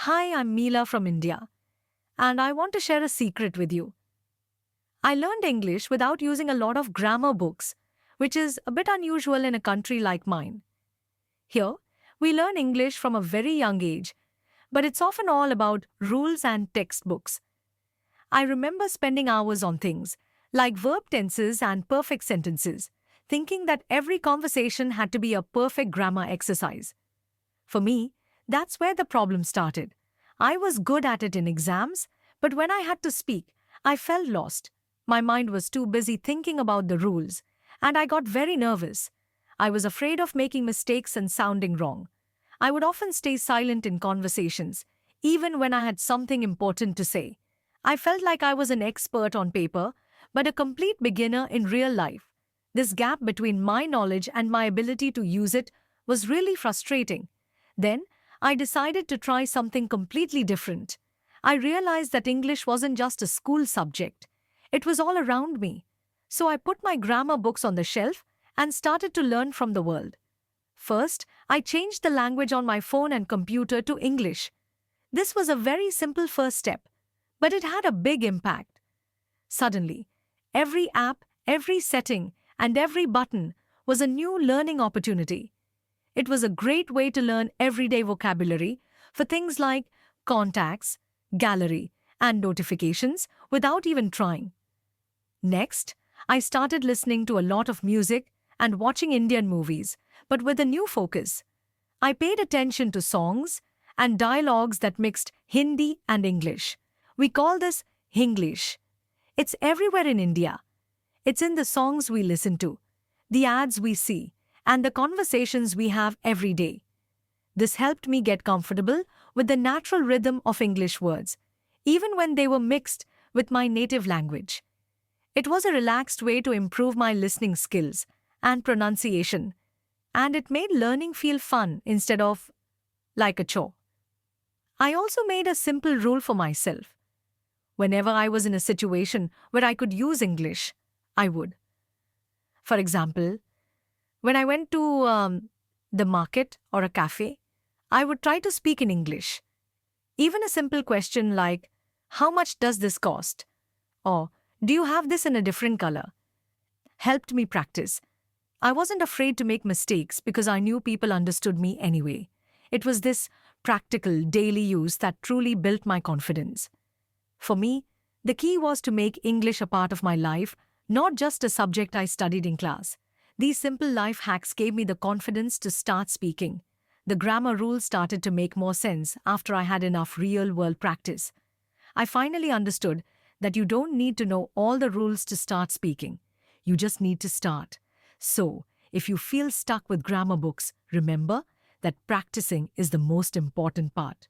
Hi, I'm Meela from India, and I want to share a secret with you. I learned English without using a lot of grammar books, which is a bit unusual in a country like mine. Here, we learn English from a very young age, but it's often all about rules and textbooks. I remember spending hours on things like verb tenses and perfect sentences, thinking that every conversation had to be a perfect grammar exercise. For me, that's where the problem started. I was good at it in exams, but when I had to speak, I felt lost. My mind was too busy thinking about the rules, and I got very nervous. I was afraid of making mistakes and sounding wrong. I would often stay silent in conversations, even when I had something important to say. I felt like I was an expert on paper, but a complete beginner in real life. This gap between my knowledge and my ability to use it was really frustrating. Then, I decided to try something completely different. I realized that English wasn't just a school subject, it was all around me. So I put my grammar books on the shelf and started to learn from the world. First, I changed the language on my phone and computer to English. This was a very simple first step, but it had a big impact. Suddenly, every app, every setting, and every button was a new learning opportunity. It was a great way to learn everyday vocabulary for things like contacts, gallery, and notifications without even trying. Next, I started listening to a lot of music and watching Indian movies, but with a new focus. I paid attention to songs and dialogues that mixed Hindi and English. We call this Hinglish. It's everywhere in India. It's in the songs we listen to, the ads we see, and the conversations we have every day. This helped me get comfortable with the natural rhythm of English words, even when they were mixed with my native language. It was a relaxed way to improve my listening skills and pronunciation, and it made learning feel fun instead of like a chore. I also made a simple rule for myself. Whenever I was in a situation where I could use English, I would. For example, when I went to the market or a cafe, I would try to speak in English. Even a simple question like, "How much does this cost?" or "Do you have this in a different color?" helped me practice. I wasn't afraid to make mistakes because I knew people understood me anyway. It was this practical, daily use that truly built my confidence. For me, the key was to make English a part of my life, not just a subject I studied in class. These simple life hacks gave me the confidence to start speaking. The grammar rules started to make more sense after I had enough real-world practice. I finally understood that you don't need to know all the rules to start speaking. You just need to start. So, if you feel stuck with grammar books, remember that practicing is the most important part.